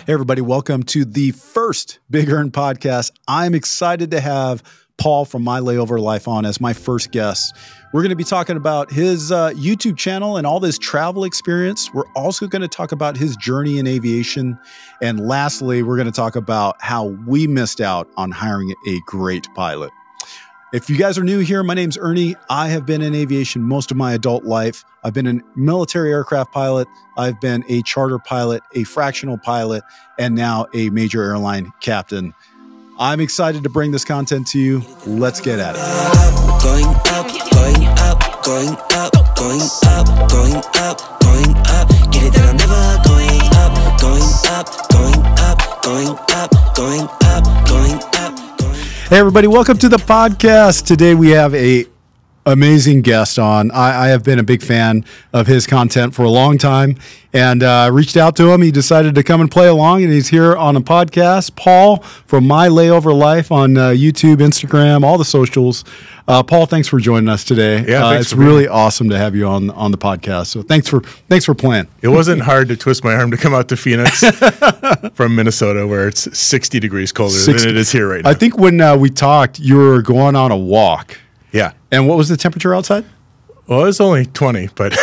Hey, everybody. Welcome to the first Big Earn podcast. I'm excited to have Paul from MyLayOverLife on as my first guest. We're going to be talking about his YouTube channel and all this travel experience. We're also going to talk about his journey in aviation. And lastly, we're going to talk about how we missed out on hiring a great pilot. If you guys are new here, my name's Ernie. I have been in aviation most of my adult life. I've been a military aircraft pilot. I've been a charter pilot, a fractional pilot, and now a major airline captain. I'm excited to bring this content to you. Let's get at it. Going up, going up, going up, going up, going up, going up. Get it that I'm never going up, going up, going up, going up, going up, going up. Hey, everybody. Welcome to the podcast. Today we have a amazing guest on. I have been a big fan of his content for a long time and reached out to him. He decided to come and play along, and he's here on a podcast. Paul from MyLayOverLife on YouTube, Instagram, all the socials. Paul, thanks for joining us today. Yeah, it's really awesome to have you on the podcast. So thanks for playing. It wasn't hard to twist my arm to come out to Phoenix from Minnesota, where it's 60 degrees colder than it is here right now. I think when we talked, you were going on a walk. Yeah. And what was the temperature outside? Well, it was only 20, but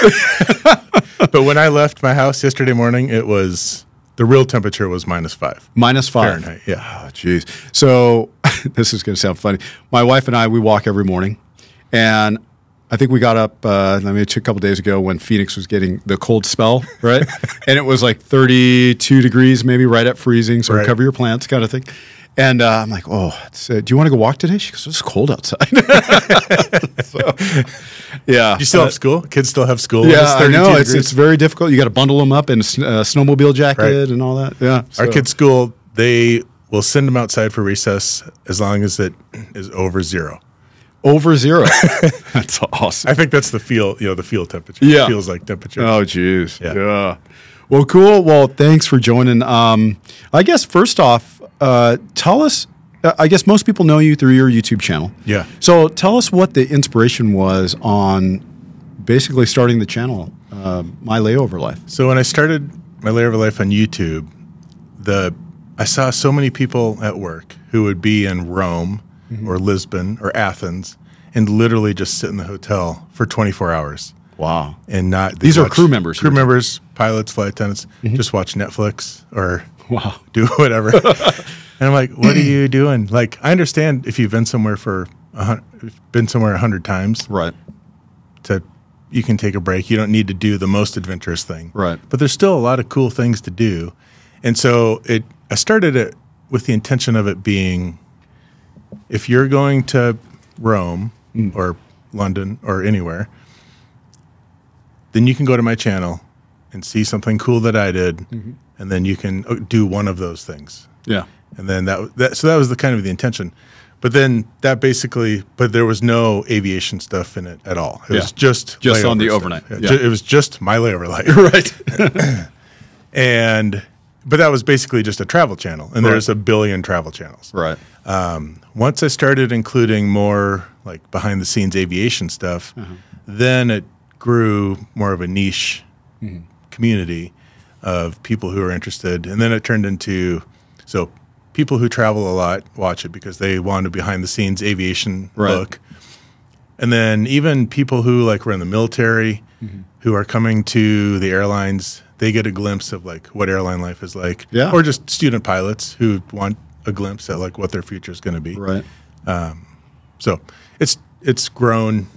but when I left my house yesterday morning, the real temperature was -5. -5 Fahrenheit. Yeah. Oh, geez. So this is going to sound funny. My wife and I, we walk every morning, and I think we got up, a couple days ago when Phoenix was getting the cold spell, right? And it was like 32 degrees, maybe right at freezing. So right. Cover your plants kind of thing. And I'm like, do you want to go walk today? She goes, it's cold outside. So, yeah. You still have school? Kids still have school? Yeah, I know. It's very difficult. You got to bundle them up in a snowmobile jacket right. and all that. Yeah. Our kids' school, they will send them outside for recess as long as it is over 0. Over 0. That's awesome. I think that's the field temperature. Yeah. It feels like temperature. Oh, geez. Yeah. Well, cool. Well, thanks for joining. I guess first off, tell us, I guess most people know you through your YouTube channel. Yeah. So tell us what the inspiration was on basically starting the channel, MyLayOverLife. So when I started MyLayOverLife on YouTube, I saw so many people at work who would be in Rome or Lisbon or Athens and literally just sit in the hotel for 24 hours. Wow. And these are crew members. Crew members, pilots, flight attendants, just watch Netflix or do whatever. And I'm like, what are you doing? Like, I understand if you've been somewhere 100 times. Right. You can take a break. You don't need to do the most adventurous thing. Right. But there's still a lot of cool things to do. And so I started it with the intention of it being, if you're going to Rome or London or anywhere, then you can go to my channel and see something cool that I did, and then you can do one of those things. Yeah. And then that was the kind of the intention. But then but there was no aviation stuff in it at all. It was just on the overnight. Yeah. It was just MyLayOverLife. Right. But that was basically just a travel channel, and there's a billion travel channels. Right. Once I started including more like behind the scenes aviation stuff, then it grew more of a niche community of people who are interested. And then it turned into, so people who travel a lot watch it because they want a behind the scenes aviation look. And then even people who like were in the military who are coming to the airlines, they get a glimpse of like what airline life is like. Yeah. Or just student pilots who want a glimpse at like what their future is going to be. Right. So it's grown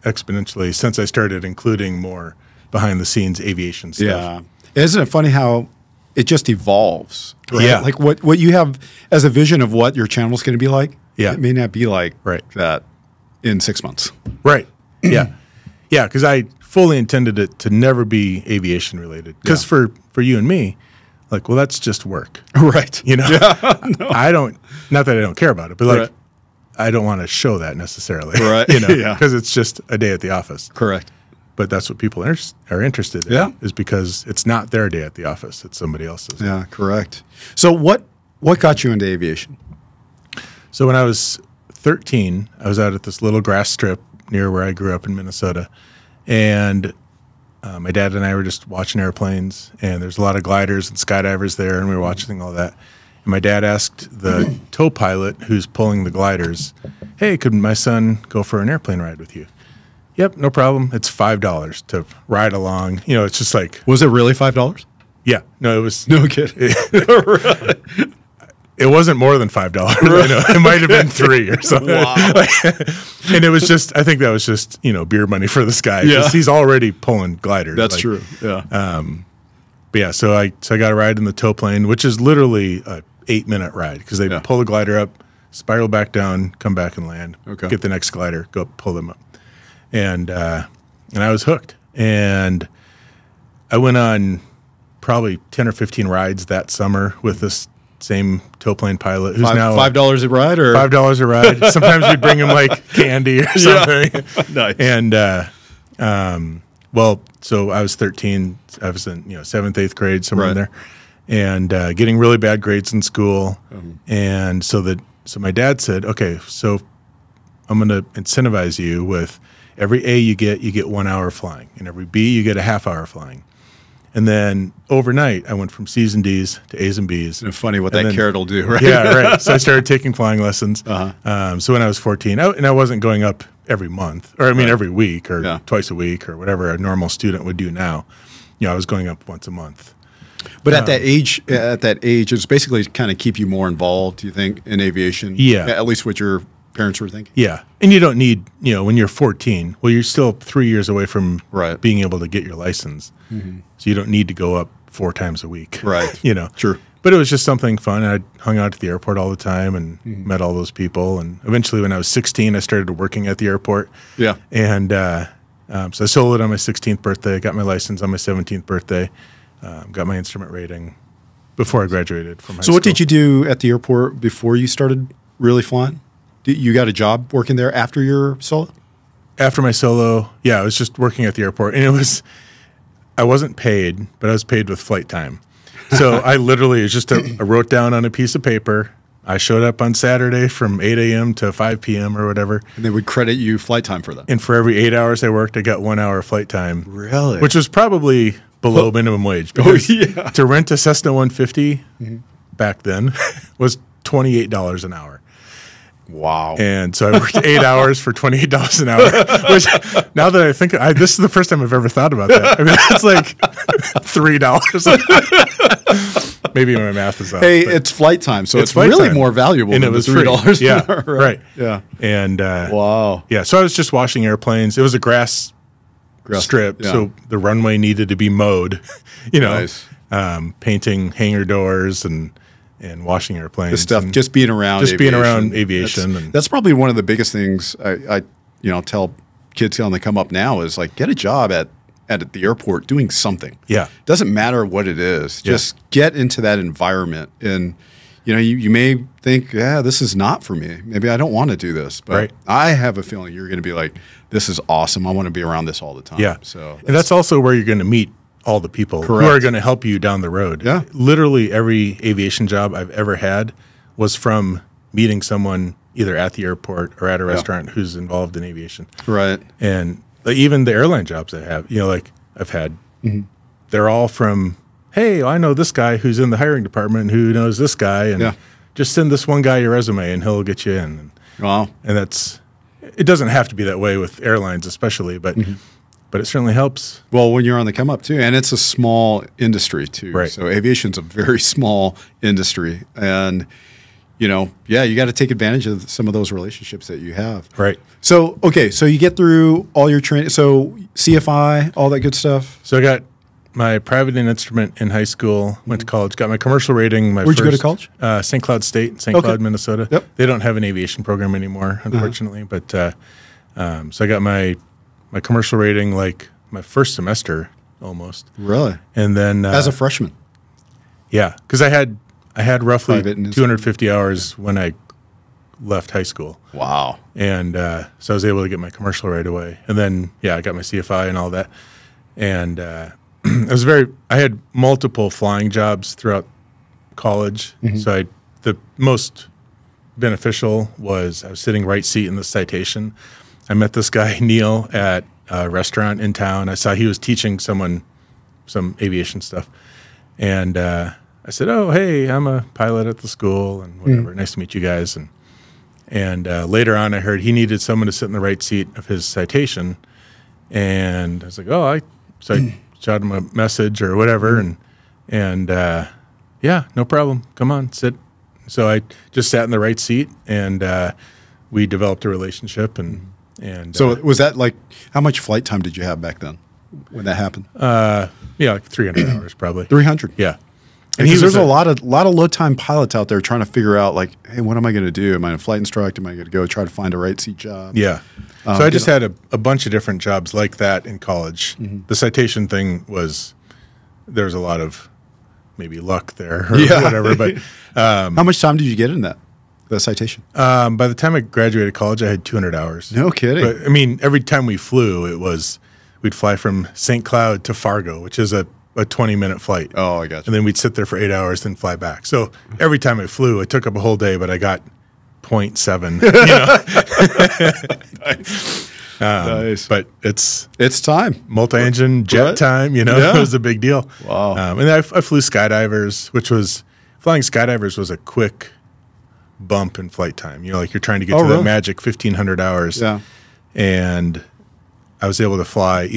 exponentially since I started including more behind the scenes aviation stuff. Yeah. Isn't it funny how it just evolves? Right? Yeah. Like what you have as a vision of what your channel is going to be like, yeah, it may not be like right. that in 6 months. Right. Yeah. Yeah, because I fully intended it to never be aviation related. Because for you and me, like, well, that's just work. Right. You know? Yeah, no. Not that I don't care about it, but like, I don't want to show that necessarily. Right. You know, because it's just a day at the office. Correct. But that's what people are interested in, is because it's not their day at the office; it's somebody else's. Yeah, correct. So what got you into aviation? So when I was 13, I was out at this little grass strip near where I grew up in Minnesota, and my dad and I were just watching airplanes, and there's a lot of gliders and skydivers there, and we were watching all that. And my dad asked the tow pilot who's pulling the gliders, "Hey, could my son go for an airplane ride with you?" "Yep, no problem. It's $5 to ride along." You know, it's just like, Was it really $5? yeah, no, it was No kidding. It wasn't more than $5. You know, it might have been $3 or something. Wow. And it was just, I think that was just, you know, beer money for this guy. Yeah. He's already pulling gliders. That's like, true. Yeah. But yeah, so I got a ride in the tow plane, which is literally a 8-minute ride because they pull the glider up, spiral back down, come back and land. Okay. Get the next glider, go pull them up, and I was hooked. And I went on probably 10 or 15 rides that summer with this same tow plane pilot who's now $5 a ride, or $5 a ride. Sometimes we'd bring him like candy or something. Nice. And well, so I was 13. I was in 7th, 8th grade, somewhere in there, and getting really bad grades in school. And so my dad said, "Okay, so I'm going to incentivize you with every A you get 1 hour flying, and every B you get a half hour flying." And then overnight, I went from C's and D's to A's and B's. It's funny what that carrot will do, right? Yeah, right. So I started taking flying lessons. So when I was 14, and I wasn't going up every month, or I mean every week, or twice a week, or whatever a normal student would do now. You know, I was going up once a month. But at that age, it's basically to kind of keep you more involved, do you think, in aviation? Yeah. At least what your parents were thinking? Yeah. And you don't need, when you're 14, well, you're still 3 years away from being able to get your license. So you don't need to go up 4 times a week. Right. Sure. But it was just something fun. I hung out at the airport all the time and met all those people. And eventually when I was 16, I started working at the airport. Yeah. And so I soloed on my 16th birthday, got my license on my 17th birthday, got my instrument rating before I graduated from high school. So what did you do at the airport before you started really flying? You got a job working there after your solo? After my solo, yeah, I was just working at the airport. And I wasn't paid, but I was paid with flight time. So I literally, it was just I wrote down on a piece of paper. I showed up on Saturday from 8 a.m. to 5 p.m. or whatever. And they would credit you flight time for that. And for every 8 hours I worked, I got 1 hour flight time. Really? Which was probably below minimum wage. Because to rent a Cessna 150 back then was $28 an hour. Wow. And so I worked 8 hours for $28 an hour, which now that I think, this is the first time I've ever thought about that. I mean, that's like $3. Maybe my math is off. Hey, it's flight time, so it's really more valuable than was $3 free. an hour. Right. Yeah. And wow. Yeah, so I was just washing airplanes. It was a grass strip, so the runway needed to be mowed, Nice. Painting hangar doors and washing airplanes. This stuff, just being around aviation. That's probably one of the biggest things I tell kids when they come up now is like, get a job at the airport doing something. Yeah. Doesn't matter what it is. Just get into that environment. And, you may think, this is not for me. Maybe I don't want to do this. But I have a feeling you're going to be like, this is awesome. I want to be around this all the time. Yeah. So and that's also where you're going to meet all the people who are going to help you down the road. Yeah. Literally every aviation job I've ever had was from meeting someone either at the airport or at a restaurant who's involved in aviation. Right. And even the airline jobs I have, I've had, they're all from, hey, I know this guy who's in the hiring department who knows this guy, and just send this one guy your resume and he'll get you in. Wow. And it doesn't have to be that way with airlines especially, but it certainly helps. Well, when you're on the come up too, and it's a small industry too. Right. So aviation's a very small industry, and you got to take advantage of some of those relationships that you have. Right. So so you get through all your training. So CFI, all that good stuff. So I got my private instrument in high school. Went to college. Got my commercial rating. Where'd you go to college? St. Cloud State, St. Cloud, Minnesota. Yep. They don't have an aviation program anymore, unfortunately. But so I got my commercial rating like my first semester almost. Really? And then as a freshman. Yeah, because I had roughly Private 250 hours when I left high school. Wow. And so I was able to get my commercial right away. And then I got my CFI and all that. And I had multiple flying jobs throughout college. So the most beneficial was I was sitting right seat in the citation. I met this guy, Neil, at restaurant in town. I saw he was teaching someone some aviation stuff. And I said, oh, hey, I'm a pilot at the school and whatever. Nice to meet you guys. And later on, I heard he needed someone to sit in the right seat of his citation. And I was like, oh, so I shot him a message or whatever. And yeah, no problem. Come on, sit. So I just sat in the right seat, and we developed a relationship. And so was that like, how much flight time did you have back then when that happened? Yeah, like 300 hours probably. 300? Yeah. And there's a lot of low-time pilots out there trying to figure out, like, hey, what am I going to do? Am I a flight instructor? Am I going to go try to find a right seat job? Yeah. So I just had a bunch of different jobs like that in college. The citation thing there was a lot of maybe luck there or whatever. But how much time did you get in that citation? By the time I graduated college, I had 200 hours. No kidding. But I mean, every time we flew, we'd fly from St. Cloud to Fargo, which is a 20-minute flight. Oh, I got you. And then we'd sit there for 8 hours, then fly back. So every time I flew, it took up a whole day, but I got 0.7. Nice. But it's time. Multi-engine jet time. It was a big deal. Wow. And I flew skydivers, flying skydivers was a quick bump in flight time. Like you're trying to get to that magic 1,500 hours. Yeah. And I was able to fly,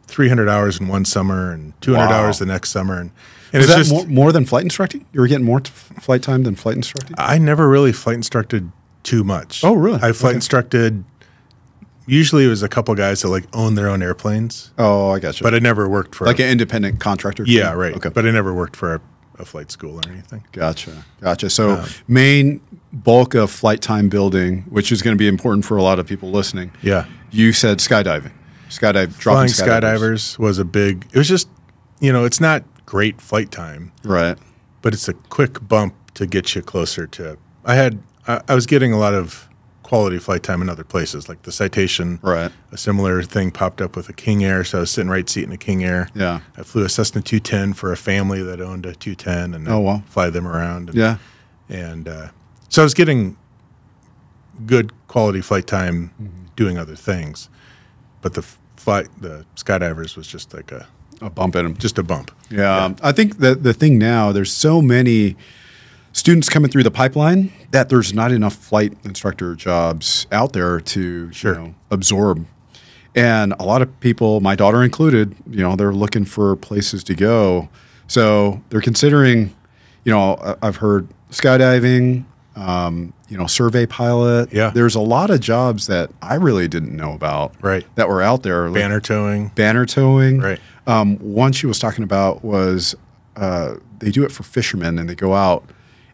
300 hours in one summer and 200 hours the next summer. And is that more than flight instructing? You were getting more flight time than flight instructing? I never really flight instructed too much. Oh, really? I flight instructed, usually it was a couple guys that like own their own airplanes. Oh, I got you. But I never worked for like an independent contractor? Yeah, right. Okay. But I never worked for a flight school or anything. Gotcha. So main bulk of flight time building, which is going to be important for a lot of people listening. Yeah. You said skydiving. Flying skydivers was a big, it was just, it's not great flight time. Right. But it's a quick bump to get you closer to, I was getting a lot of quality flight time in other places, like the citation. Right. A similar thing popped up with a King Air, so I was sitting right seat in a King Air. Yeah. I flew a Cessna 210 for a family that owned a 210, and fly them around. And so I was getting good quality flight time doing other things, but the skydivers was just like a bump in them. Just a bump. Yeah. I think that the thing now, there's so many students coming through the pipeline that there's not enough flight instructor jobs out there to absorb. And a lot of people, my daughter included, they're looking for places to go. So they're considering, I've heard skydiving, survey pilot. Yeah. There's a lot of jobs that I really didn't know about that were out there. Banner towing. Right. One she was talking about was they do it for fishermen, and they go out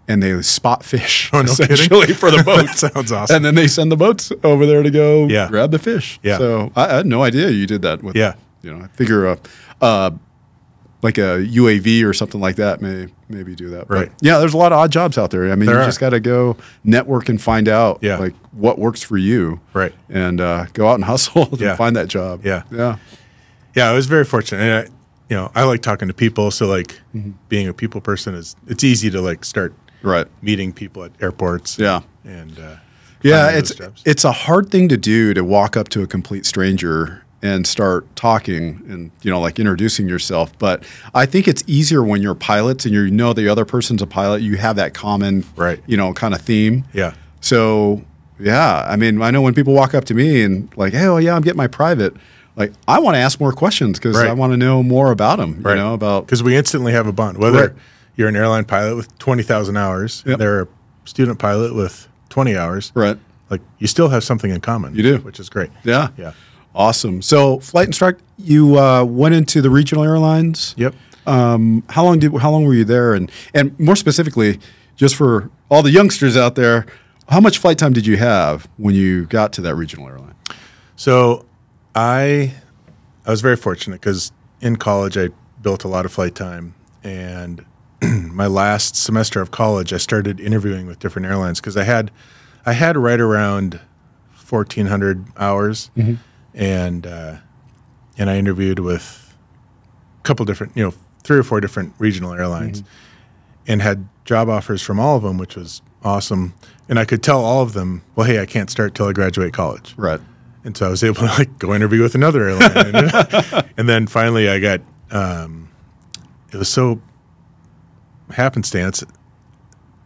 and they spot fish essentially for the boats. Sounds awesome. And then they send the boats over there to go grab the fish. Yeah. So I had no idea you did that with I figure like a UAV or something like that maybe do that. Right. But yeah, there's a lot of odd jobs out there. I mean, you just got to go network and find out like what works for you. Right. And go out and hustle to find that job. Yeah. Yeah. Yeah, I was very fortunate. And I like talking to people, so like being a people person it's easy to like start meeting people at airports. Yeah. And it's a hard thing to do, to walk up to a complete stranger and start talking and like introducing yourself. But I think it's easier when you're pilots and the other person's a pilot. You have that common kind of theme. Yeah. So I mean, I know when people walk up to me and like, hey, I'm getting my private. Like, I want to ask more questions because I want to know more about them. Because we instantly have a bond. Whether you're an airline pilot with 20,000 hours, they're a student pilot with 20 hours. Right. Like, you still have something in common. You do, which is great. Yeah. Yeah. Awesome. So, flight instructor, you went into the regional airlines. Yep. How long were you there? And more specifically, just for all the youngsters out there, how much flight time did you have when you got to that regional airline? So, I was very fortunate because in college I built a lot of flight time, and my last semester of college I started interviewing with different airlines because I had right around 1,400 hours, and I interviewed with a couple different 3 or 4 different regional airlines, and had job offers from all of them, which was awesome. And I could tell all of them, well, hey, I can't start till I graduate college. Right. And so I was able to like go interview with another airline. And then finally I got, it was so happenstance,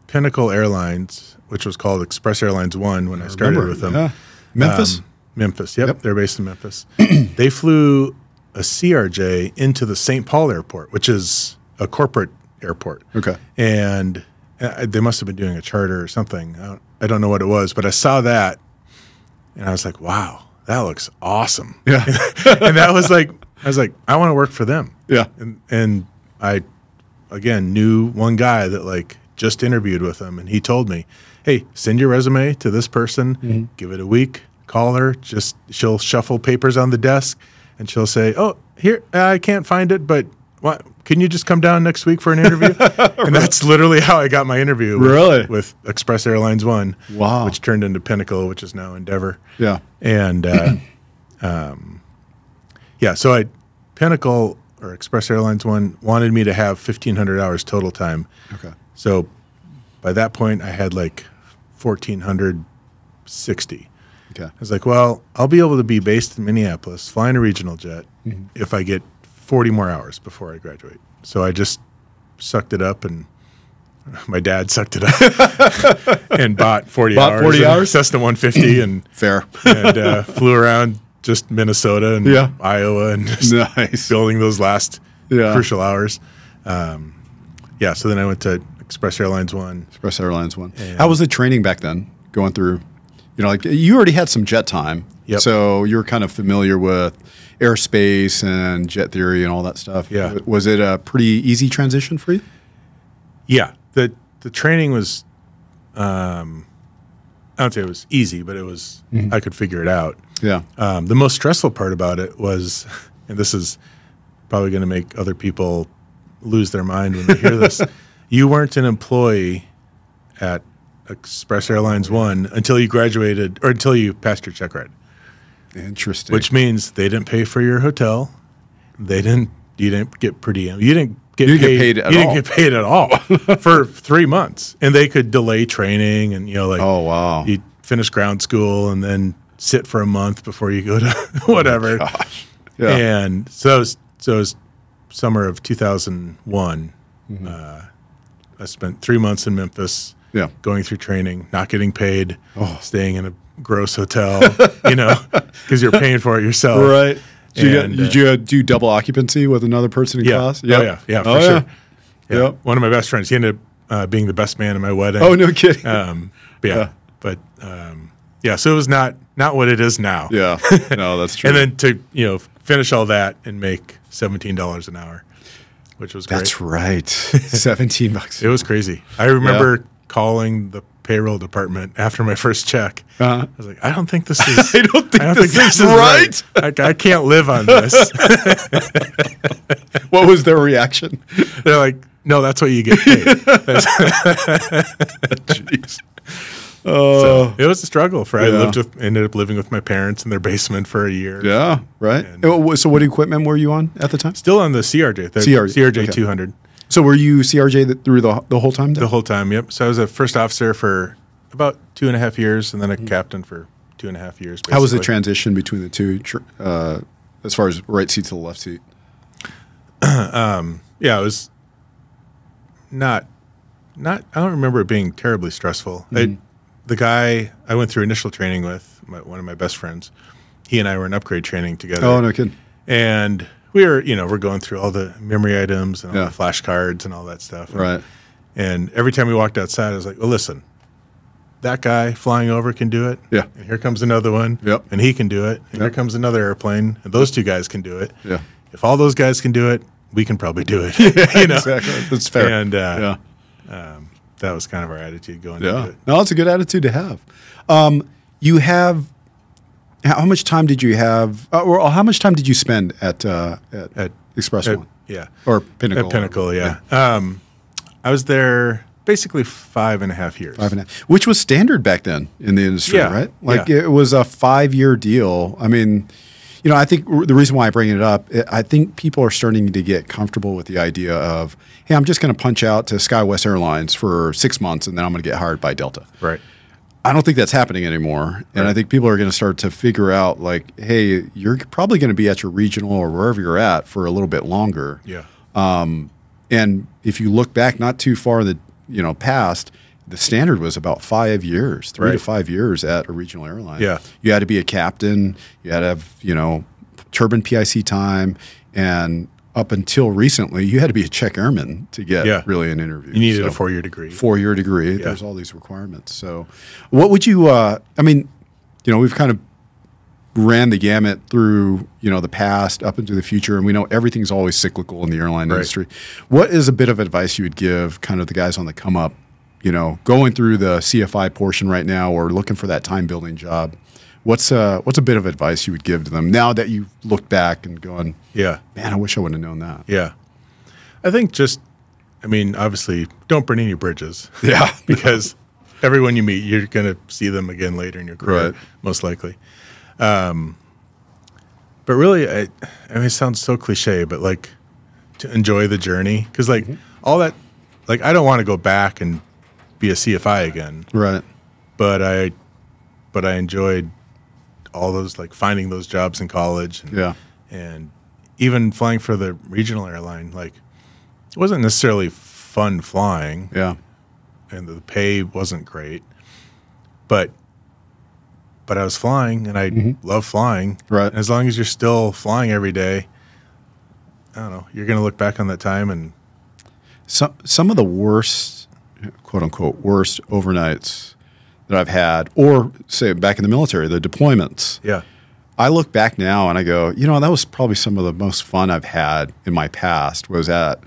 Pinnacle Airlines, which was called Express Airlines One when I started with them. Yeah. Memphis? Memphis, yep. They're based in Memphis. They flew a CRJ into the St. Paul airport, which is a corporate airport. Okay. And they must have been doing a charter or something. I don't know what it was, but I saw that and I was like, wow, that looks awesome. Yeah. And that was like, I was like, I want to work for them. Yeah. And I, again, knew one guy that like just interviewed with him, and he told me, hey, send your resume to this person, give it a week, call her, she'll shuffle papers on the desk, and she'll say, oh, here, I can't find it, but what, can you just come down next week for an interview? And that's literally how I got my interview with Express Airlines One, which turned into Pinnacle, which is now Endeavor. Yeah. And so Pinnacle or Express Airlines One wanted me to have 1,500 hours total time. Okay. So by that point, I had like 1,460. Okay. I was like, well, I'll be able to be based in Minneapolis, flying a regional jet, if I get 40 more hours before I graduate. So I just sucked it up, and my dad sucked it up and bought 40 hours. 40 hours? Cessna 150 and fair. And flew around just Minnesota and Iowa and just building those last crucial hours. So then I went to Express Airlines One. Express Airlines One. How was the training back then going through? You know, like you already had some jet time. Yep. So you were kind of familiar with airspace and jet theory and all that stuff. Yeah. Was it a pretty easy transition for you? Yeah. The training was, I don't say it was easy, but it was, I could figure it out. Yeah. The most stressful part about it was, and this is probably going to make other people lose their mind when they hear this, you weren't an employee at Express Airlines One until you graduated or until you passed your check ride. Interesting. Which means they didn't pay for your hotel. You didn't get per diem. You didn't get paid at all for 3 months. And they could delay training and, you know, like, oh, wow. You finish ground school and then sit for a month before you go to whatever. Oh, gosh. Yeah. And so it was summer of 2001. I spent 3 months in Memphis. Yeah. Going through training, not getting paid, staying in a gross hotel, you know, because you're paying for it yourself. Right. Did you do double occupancy with another person in class? Yep. Oh, yeah, for sure. Yeah. Yep. One of my best friends, he ended up being the best man at my wedding. Oh, no kidding. So it was not what it is now. Yeah. No, that's true. And then to, you know, finish all that and make $17 an hour, which was great. That's right. $17. It was crazy. I remember calling the payroll department after my first check. I was like, I don't think this is I don't think this is right. I can't live on this. What was their reaction? They're like, no, that's what you get paid. Jeez. So it was a struggle. I ended up living with my parents in their basement for a year. Yeah, right. So what equipment were you on at the time? Still on the CRJ. CRJ 200. So were you CRJ through the whole time? The whole time, yep. So I was a first officer for about 2.5 years, and then a captain for 2.5 years. Basically. How was the transition between the two, as far as right seat to the left seat? It was not. I don't remember it being terribly stressful. The guy I went through initial training with, one of my best friends, he and I were in upgrade training together. Oh, no kidding. And we're going through all the memory items and all the flashcards and all that stuff. Right. And every time we walked outside, I was like, well, listen, that guy flying over can do it. Yeah. And here comes another one. Yep. And he can do it. And here comes another airplane. And those two guys can do it. Yeah. If all those guys can do it, we can probably do it. You know? Exactly. That's fair. And that was kind of our attitude going into it. No, it's a good attitude to have. You have, how much time did you have, or how much time did you spend at Express One? Yeah. Or Pinnacle. At Pinnacle, yeah. I was there basically 5.5 years. 5.5, which was standard back then in the industry, right? Like it was a 5-year deal. I mean, you know, I think the reason why I bring it up, I think people are starting to get comfortable with the idea of, hey, I'm just going to punch out to SkyWest Airlines for 6 months and then I'm going to get hired by Delta. Right. I don't think that's happening anymore. And I think people are going to start to figure out like, hey, you're probably going to be at your regional or wherever you're at for a little bit longer. Yeah. And if you look back not too far in the past, the standard was about 5 years, 3 to 5 years at a regional airline. Yeah. You had to be a captain. You had to have, turbine PIC time. And up until recently, you had to be a check airman to get really an interview. You needed a 4-year degree. 4-year degree. Yeah. There's all these requirements. So what would you, we've kind of ran the gamut through, the past up into the future, and we know everything's always cyclical in the airline industry. What is a bit of advice you would give kind of the guys on the come up, going through the CFI portion right now or looking for that time building job? What's a bit of advice you would give to them now that you look back and going, man, I wish I would have known that. Yeah. I think obviously don't burn any bridges. Yeah. Because everyone you meet, you're going to see them again later in your career, most likely. But really, it sounds so cliche, but like to enjoy the journey. Because all that, I don't want to go back and be a CFI again. Right. But I enjoyed all those, finding those jobs in college. And even flying for the regional airline, it wasn't necessarily fun flying. Yeah. And the pay wasn't great. But I was flying, and I love flying. Right. And as long as you're still flying every day, I don't know, you're going to look back on that time. And some of the worst, quote unquote, worst overnights that I've had, or say back in the military, the deployments. Yeah. I look back now and I go, that was probably some of the most fun I've had in my past was at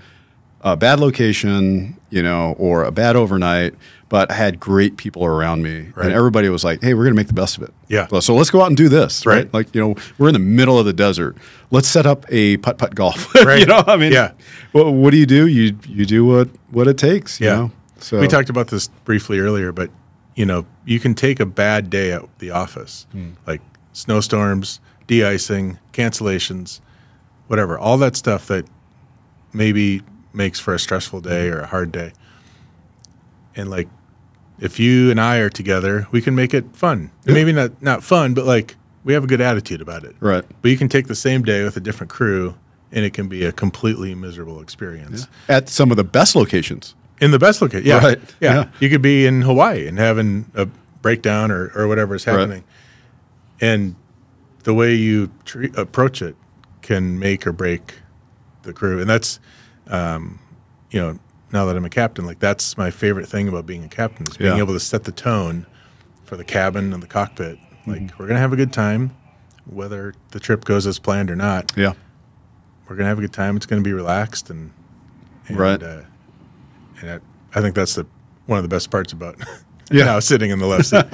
a bad location, or a bad overnight, but I had great people around me. Right. And everybody was like, hey, we're going to make the best of it. Yeah. So let's go out and do this. Right. We're in the middle of the desert. Let's set up a putt-putt golf. Right. Yeah. Well, what do? You do what it takes. Yeah. So we talked about this briefly earlier, but you can take a bad day at the office, like snowstorms, de-icing, cancellations, whatever, all that stuff that maybe makes for a stressful day or a hard day. And if you and I are together, we can make it fun. And maybe not fun, but we have a good attitude about it. Right. But you can take the same day with a different crew, and it can be a completely miserable experience. Yeah. At some of the best locations. In the best location, yeah. Right. Yeah. You could be in Hawaii and having a breakdown or whatever is happening. Right. And the way you approach it can make or break the crew. And that's, now that I'm a captain, that's my favorite thing about being a captain is being able to set the tone for the cabin and the cockpit. We're going to have a good time, whether the trip goes as planned or not. Yeah. We're going to have a good time. It's going to be relaxed. And right. And I think that's one of the best parts about now sitting in the left seat.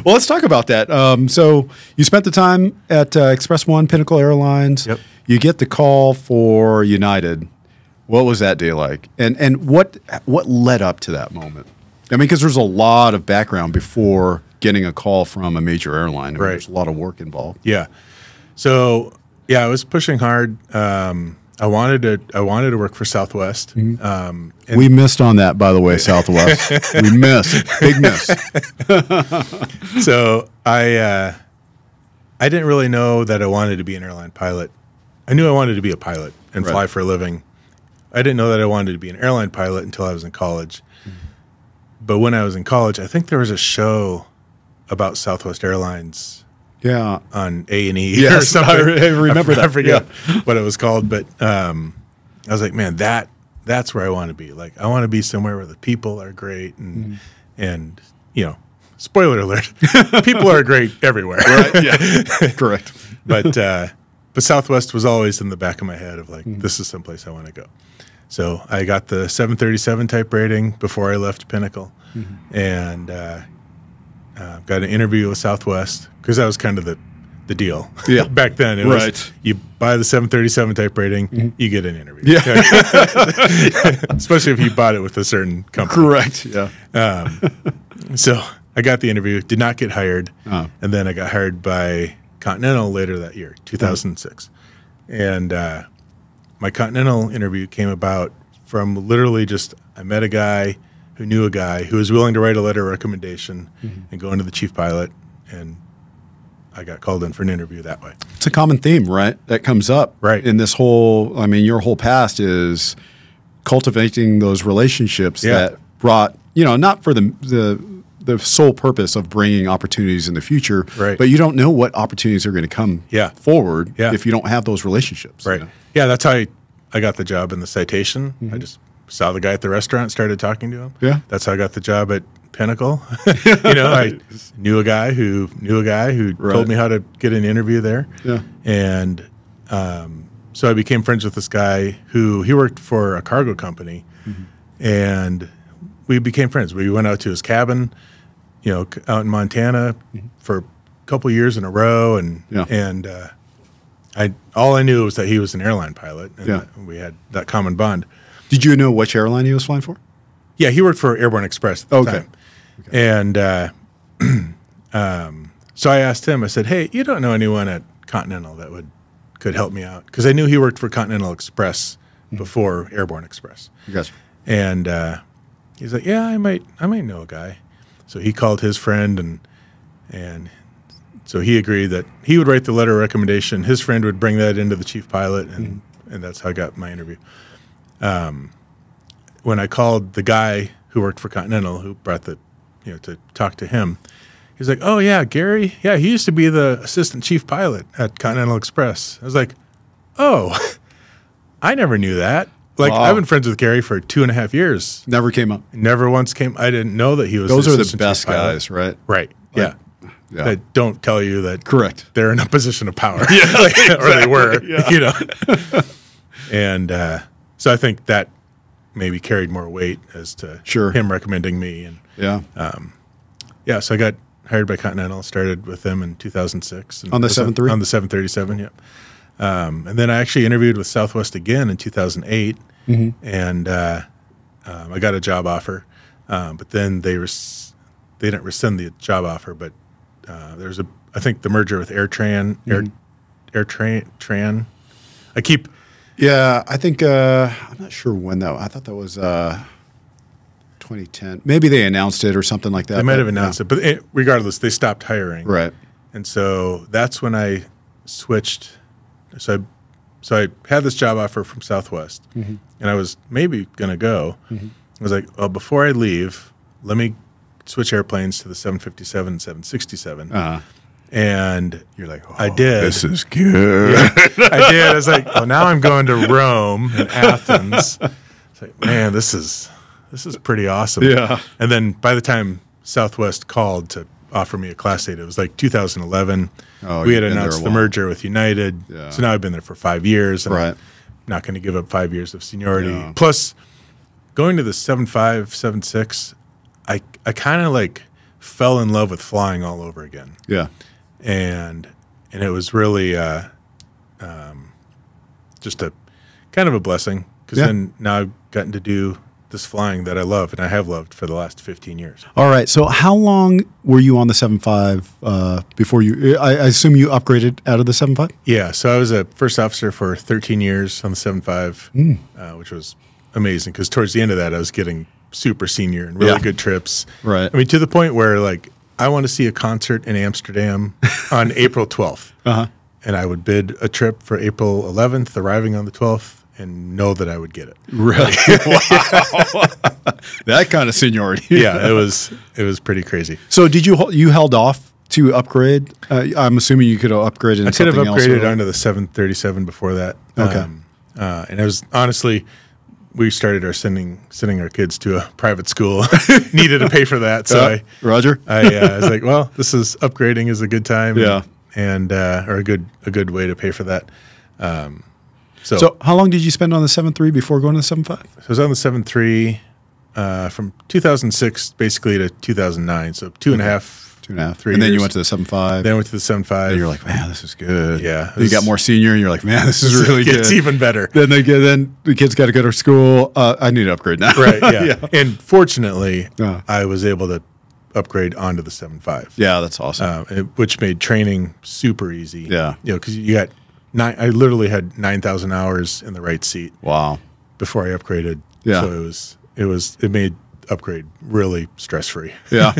Well, let's talk about that. So you spent the time at Express One, Pinnacle Airlines. Yep. You get the call for United. What was that day like? And what led up to that moment? Because there's a lot of background before getting a call from a major airline. Right. There's a lot of work involved. Yeah. So, I was pushing hard. I wanted to work for Southwest. And we missed on that, by the way, Southwest. We missed. Big miss. So I didn't really know that I wanted to be an airline pilot. I knew I wanted to be a pilot and fly for a living. I didn't know that I wanted to be an airline pilot until I was in college. But when I was in college, I think there was a show about Southwest Airlines. Yeah, on A&E yes, or something. I remember that. I forget what it was called, but I was like, man, that's where I want to be. I want to be somewhere where the people are great, and spoiler alert, people are great everywhere. Right? Yeah, correct. But Southwest was always in the back of my head of this is someplace I want to go. So I got the 737 type rating before I left Pinnacle, and got an interview with Southwest because that was kind of the deal. Yeah. Back then, it was you buy the 737 type rating, you get an interview. Yeah. Especially if you bought it with a certain company. Correct. Yeah. So I got the interview, did not get hired, and then I got hired by Continental later that year, 2006. And my Continental interview came about from literally just I met a guy, who knew a guy who was willing to write a letter of recommendation and go into the chief pilot, and I got called in for an interview that way. It's a common theme, right? That comes up in this whole, I mean, your whole past is cultivating those relationships that brought, you know, not for the sole purpose of bringing opportunities in the future, but you don't know what opportunities are going to come forward if you don't have those relationships. Right. You know? Yeah, that's how I got the job in the Citation. I just saw the guy at the restaurant, started talking to him. Yeah. That's how I got the job at Pinnacle. You know, I knew a guy who told me how to get an interview there. Yeah. And so I became friends with this guy he worked for a cargo company, and we became friends. We went out to his cabin, you know, out in Montana for a couple years in a row, and all I knew was that he was an airline pilot, and that we had that common bond. Did you know which airline he was flying for? Yeah, he worked for Airborne Express at the time. And so I asked him, I said, hey, you don't know anyone at Continental that could help me out? Because I knew he worked for Continental Express before Airborne Express. Gotcha. And he's like, yeah, I might know a guy. So he called his friend, and so he agreed that he would write the letter of recommendation. His friend would bring that into the chief pilot, and that's how I got my interview. When I called the guy who worked for Continental, who brought to talk to him, he's like, oh yeah, Gary, yeah, he used to be the assistant chief pilot at Continental Express. I was like, oh, I never knew that. Like, I've been friends with Gary for 2.5 years. Never came up. Never once came. I didn't know that he was. Those are the best guys, right? Right. Like, yeah. That don't tell you that. Correct. They're in a position of power. Or they were. You know. And so I think that maybe carried more weight as to him recommending me. And so I got hired by Continental. Started with them in 2006. And on the 737? On the 737. Yep. And then I actually interviewed with Southwest again in 2008, and I got a job offer, but then they didn't rescind the job offer. But there's I think the merger with AirTran. I keep. Yeah, I think I'm not sure when though. I thought that was 2010. Maybe they announced it or something like that. They might have announced it, but regardless, they stopped hiring. Right. And so that's when I switched. So I had this job offer from Southwest, and I was maybe going to go. I was like, well, before I leave, let me switch airplanes to the 757, 767. And you're like, oh, I did. This is good. I did. I was like, well, now I'm going to Rome and Athens. It's like, man, this is pretty awesome. Yeah. And then by the time Southwest called to offer me a Class 8, it was like 2011. We had announced the merger with United. Yeah. So now I've been there for 5 years. And I'm not going to give up 5 years of seniority. Yeah. Plus, going to the 75, 76, I kind of like fell in love with flying all over again. Yeah. And it was really just a kind of a blessing, because then now I've gotten to do this flying that I love, and I have loved for the last 15 years. All right. So how long were you on the 7.5 before I assume you upgraded out of the 7.5? Yeah. So I was a first officer for 13 years on the 7.5, which was amazing, because towards the end of that, I was getting super senior and really good trips. Right. I mean, to the point where, like, I want to see a concert in Amsterdam on April 12th. And I would bid a trip for April 11th, arriving on the 12th, and know that I would get it. Really? Wow. That kind of seniority. Yeah, it was pretty crazy. So did you held off to upgrade? I'm assuming you could have upgraded into something else. I could have upgraded onto the 737 before that. Okay. And it was honestly, we started sending our kids to a private school. Needed to pay for that, so I was like, well, upgrading is a good time. Yeah. And or a good way to pay for that. So how long did you spend on the 7.3 before going to the 7.5? I was on the 7.3 from 2006 basically to 2009. So 2.5 years. And then you went to the 7.5. Then I went to the 7.5. And you're like, man, this is good. Yeah. You got more senior, and you're like, man, this is really good. It's even better. Then the kids got to go to school. I need to upgrade now. Right. Yeah. And fortunately, I was able to upgrade onto the 7.5. Yeah, that's awesome. Which made training super easy. Yeah. You know, because you got I literally had 9,000 hours in the right seat. Wow. Before I upgraded. Yeah. So it made upgrade really stress-free. Yeah.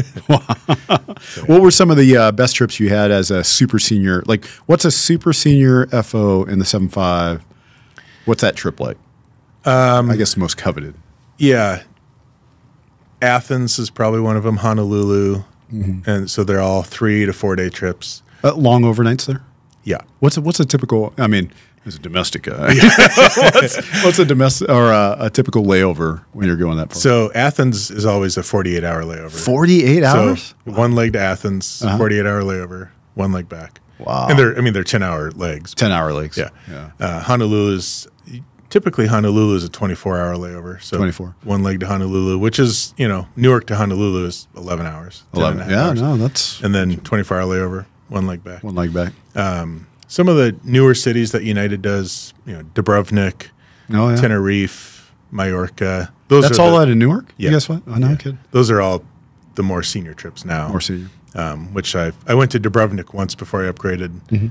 What were some of the best trips you had as a super senior? Like, what's a super senior FO in the 7.5? What's that trip like? I guess the most coveted. Yeah. Athens is probably one of them, Honolulu. And so they're all 3 to 4 day trips. Long overnights there? Yeah. What's a typical, I mean, as a domestic guy, what's a domestic or a typical layover when you're going that far? So Athens is always a 48-hour layover. 48 hours? So one leg to Athens, 48-hour layover, one leg back. Wow. And they're 10-hour legs. 10-hour legs. Yeah. Honolulu is a 24-hour layover. So 24. One leg to Honolulu, which is, Newark to Honolulu is 11 hours. 11. Yeah, hours. No, that's. And then 24-hour layover, one leg back. One leg back. Some of the newer cities that United does, Dubrovnik, Tenerife, Mallorca. That's all out of Newark? Yeah. You guess what? Oh, no, kidding. Those are all the more senior trips now. More senior. Which I went to Dubrovnik once before I upgraded,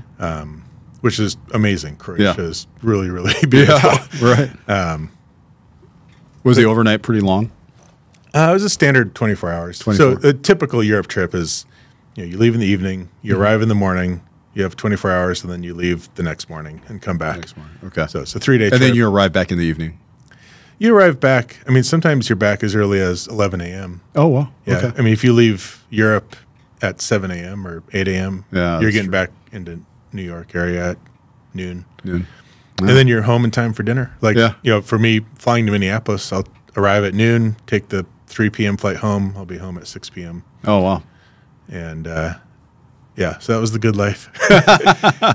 which is amazing. Croatia is really, really beautiful. Yeah, right. Was the overnight pretty long? It was a standard 24 hours. 24. So a typical Europe trip is, you leave in the evening, you arrive in the morning, you have 24 hours, and then you leave the next morning and come back. Next morning. Okay. So it's a 3-day trip. And then you arrive back in the evening. You arrive back. I mean, sometimes you're back as early as 11 a.m. Oh, wow. Yeah. Okay. I mean, if you leave Europe at 7 a.m. or 8 a.m., you're getting back into New York area at noon. And then you're home in time for dinner. For me, flying to Minneapolis, I'll arrive at noon, take the 3 p.m. flight home. I'll be home at 6 p.m. Oh, wow. And, so that was the good life.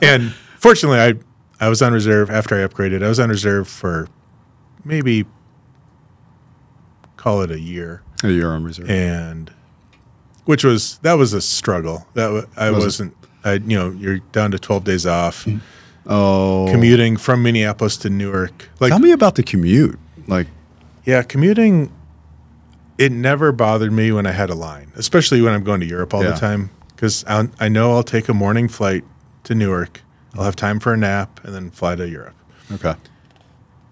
And fortunately, I was on reserve after I upgraded. I was on reserve for maybe, call it a year. A year on reserve. And that was a struggle. You're down to 12 days off. Oh. Commuting from Minneapolis to Newark. Tell me about the commute. Commuting, it never bothered me when I had a line, especially when I'm going to Europe all the time. Because I know I'll take a morning flight to Newark. I'll have time for a nap and then fly to Europe. Okay.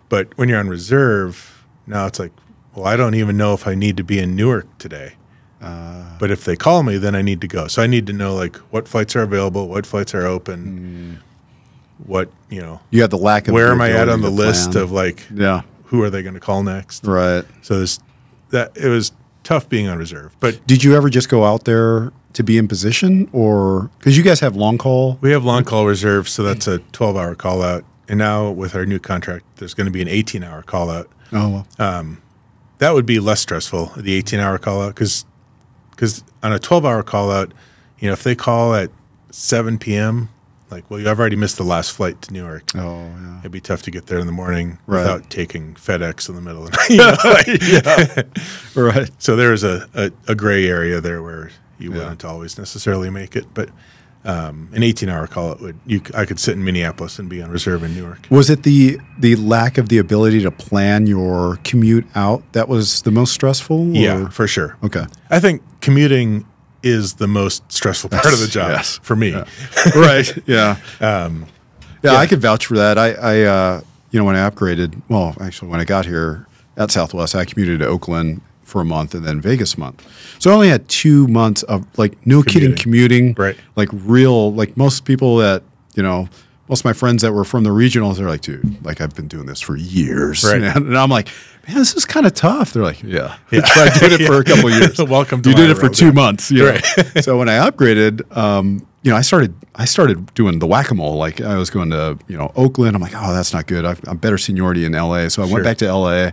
But when you're on reserve, now it's like, well, I don't even know if I need to be in Newark today. But if they call me, then I need to go. So I need to know what flights are available, what flights are open, you have the lack of where am I at on the list of who are they going to call next? Right. So it was tough being on reserve. But did you ever just go out there to be in position, or because you guys have long call? We have long call reserve, so that's a 12-hour call out. And now with our new contract, there's going to be an 18-hour call out. Oh, well. That would be less stressful, the 18-hour call out, because on a 12-hour call out, if they call at 7 p.m., I've already missed the last flight to Newark. Oh, yeah. It'd be tough to get there in the morning without taking FedEx in the middle of the night. Right. So there was a gray area there where you wouldn't always necessarily make it, but an 18-hour call out I could sit in Minneapolis and be on reserve in Newark. Was it the lack of the ability to plan your commute out that was the most stressful? Yeah, for sure. Okay. I think commuting is the most stressful part of the job for me. Yeah. Right. Yeah. I could vouch for that. I when I upgraded, well, actually when I got here at Southwest, I commuted to Oakland for a month and then Vegas a month. So I only had 2 months of kidding commuting. Right. Most people that, most of my friends that were from the regionals, they're like, dude, I've been doing this for years. Right. And I'm like, man, this is kind of tough. They're like, yeah. I did it for a couple of years. Welcome to You my did it for world, 2 months. Right. So when I upgraded, I started doing the whack-a-mole. I was going to, Oakland. I'm like, oh, that's not good. I'm better seniority in LA. So I went back to LA.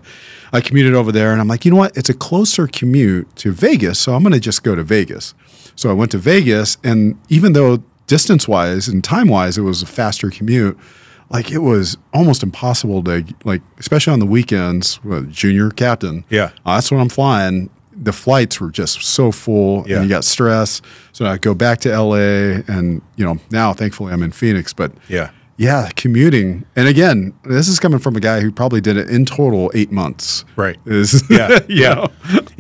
I commuted over there and I'm like, you know what? It's a closer commute to Vegas. So I'm going to just go to Vegas. So I went to Vegas, and even though distance-wise and time-wise it was a faster commute, it was almost impossible to, especially on the weekends, junior captain. Yeah. That's when I'm flying. The flights were just so full, and you got stress. So I go back to LA, and now thankfully I'm in Phoenix. But yeah, commuting. And again, this is coming from a guy who probably did it in total 8 months. Right. Yeah.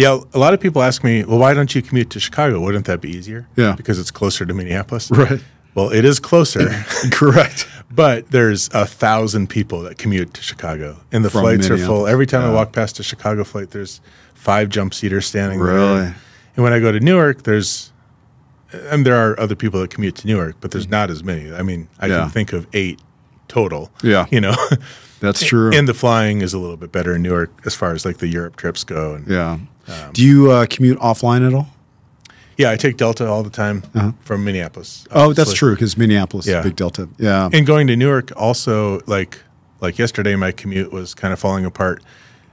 A lot of people ask me, well, why don't you commute to Chicago? Wouldn't that be easier? Yeah. Because it's closer to Minneapolis. Right. Well, it is closer. Correct. But there's 1,000 people that commute to Chicago, and the flights are full. Every time I walk past a Chicago flight, there's 5 jump seaters standing Really? there. And when I go to Newark, there are other people that commute to Newark, but there's not as many. I mean, I can think of 8 total. Yeah. You know, That's true. And the flying is a little bit better in Newark as far as like the Europe trips go. And, yeah. Do you commute offline at all? yeah, I take Delta all the time from Minneapolis. Oh, that's true, because Minneapolis is a big Delta. Yeah. And going to Newark also, like yesterday, my commute was kind of falling apart,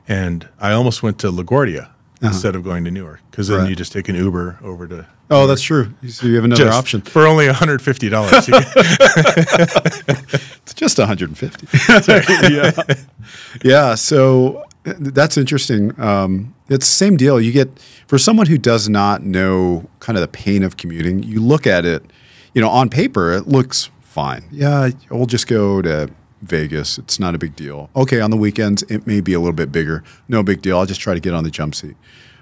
and I almost went to LaGuardia instead of going to Newark, because then you just take an Uber over to. Oh, Newark. That's true. So you have another option for only $150. It's just $150. Yeah. Yeah. So that's interesting. It's the same deal. You get, for someone who does not know kind of the pain of commuting, you look at it, you know, on paper, it looks fine. Yeah, we'll just go to Vegas. It's not a big deal. Okay, on the weekends, it may be a little bit bigger. No big deal. I'll just try to get on the jump seat.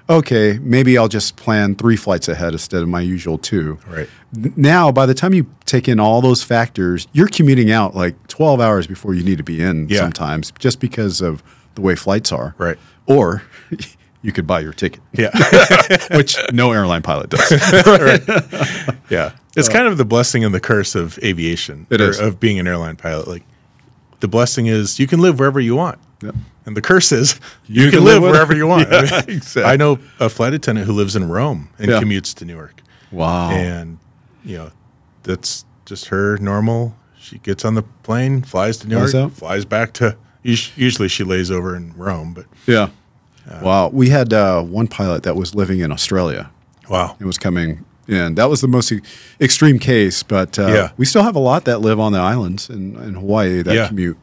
Okay, maybe I'll just plan 3 flights ahead instead of my usual 2. Right. Now, by the time you take in all those factors, you're commuting out like 12 hours before you need to be in sometimes, just because of the way flights are. Right. Or you could buy your ticket. Yeah. Which no airline pilot does. Right. Yeah. It's kind of the blessing and the curse of aviation. It is. Of being an airline pilot. Like, the blessing is you can live wherever you want. Yep. And the curse is you can live wherever you want. Yeah, exactly. I know a flight attendant who lives in Rome and commutes to Newark. Wow. And, you know, that's just her normal. She gets on the plane, flies to Newark, flies back to, usually she lays over in Rome. But yeah. Wow. We had one pilot that was living in Australia. Wow. It was coming in. That was the most extreme case, but we still have a lot that live on the islands in Hawaii that commute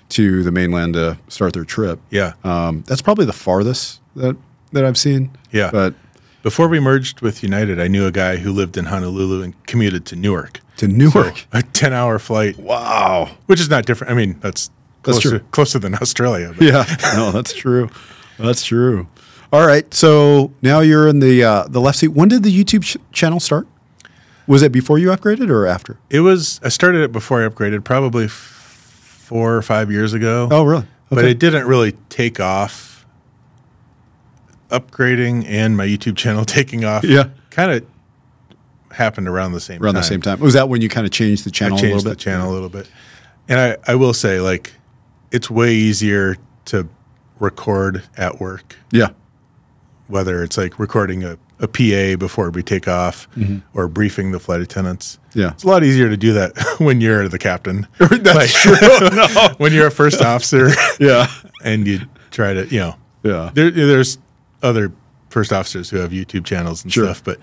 to the mainland to start their trip. Yeah. That's probably the farthest that I've seen. Yeah. But before we merged with United, I knew a guy who lived in Honolulu and commuted to Newark. To Newark? So a 10-hour flight. Wow. Which is not different. I mean, that's closer than Australia. But. Yeah. No, that's true. That's true. All right. So now you're in the left seat. When did the YouTube channel start? Was it before you upgraded or after? I started it before I upgraded, probably 4 or 5 years ago. Oh, really? Okay. But it didn't really take off. Upgrading and my YouTube channel taking off kind of happened around the same time. Around the same time. Was that when you kind of changed the channel a little bit? I changed the channel a little bit. And I will say, like, it's way easier to record at work. Yeah. Whether it's like recording a PA before we take off or briefing the flight attendants. Yeah. It's a lot easier to do that when you're the captain. That's like, true. No. When you're a first officer. Yeah. And you try to, you know. Yeah. There's other first officers who have YouTube channels and stuff, but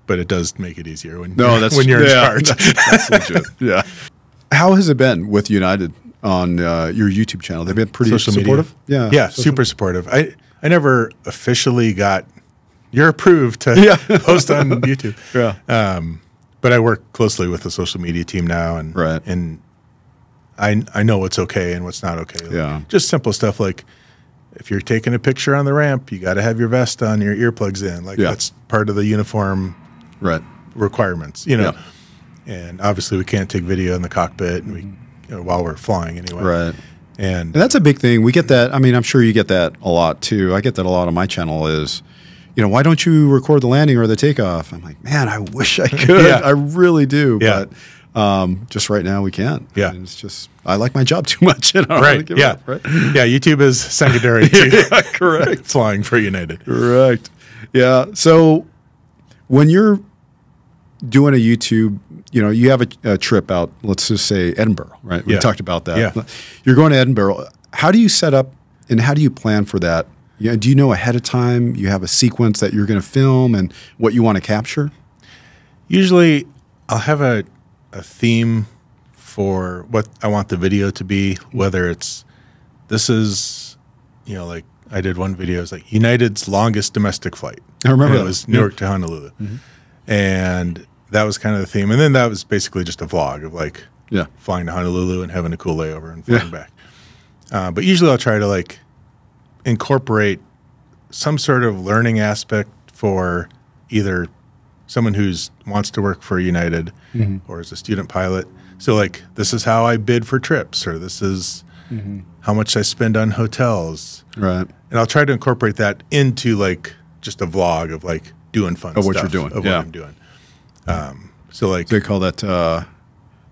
it does make it easier when you're in charge. That's legit. Yeah. How has it been with United on your YouTube channel? They've been pretty supportive? Media. Yeah, super supportive. I never officially got you're approved to post on YouTube. Yeah. But I work closely with the social media team now, and and I know what's okay and what's not okay. Like, just simple stuff like if you're taking a picture on the ramp, you got to have your vest on, your earplugs in. Like that's part of the uniform requirements, you know. And obviously we can't take video in the cockpit and while we're flying anyway. Right. And that's a big thing. We get that. I mean, I'm sure you get that a lot too. I get that a lot on my channel is, you know, why don't you record the landing or the takeoff? I'm like, man, I wish I could. I really do. But just right now we can't. Yeah. And it's just, I like my job too much. And I don't wanna give it up, right? Yeah. YouTube is secondary to correct. Flying for United. Correct. Yeah. So when you're doing a YouTube, you know, you have a trip out, let's just say Edinburgh, right? We talked about that. Yeah. You're going to Edinburgh. How do you set up and how do you plan for that? Yeah, do you know ahead of time you have a sequence that you're going to film and what you want to capture? Usually I'll have a theme for what I want the video to be, whether it's this is, you know, like I did one video, it's like United's longest domestic flight. I remember that. It was Newark to Honolulu. And that was kind of the theme. And then that was basically just a vlog of like flying to Honolulu and having a cool layover and flying back. But usually I'll try to like incorporate some sort of learning aspect for either someone who's wants to work for United or is a student pilot. So like, this is how I bid for trips, or this is how much I spend on hotels. Right. And I'll try to incorporate that into like just a vlog of like doing fun Of stuff. what you're doing. Of Yeah. what I'm doing. So like. They call that,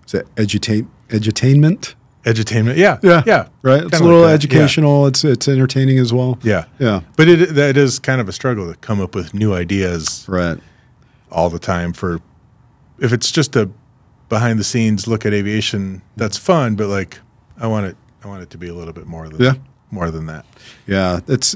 is it edutainment? Edutainment. Yeah. Yeah. Yeah. Right. It's Kinda a little like that. educational. Yeah. It's entertaining as well. Yeah. Yeah. But that is kind of a struggle to come up with new ideas Right. all the time for, if it's just a behind the scenes look at aviation, that's fun, but like I want it to be a little bit more than that. Yeah. It's,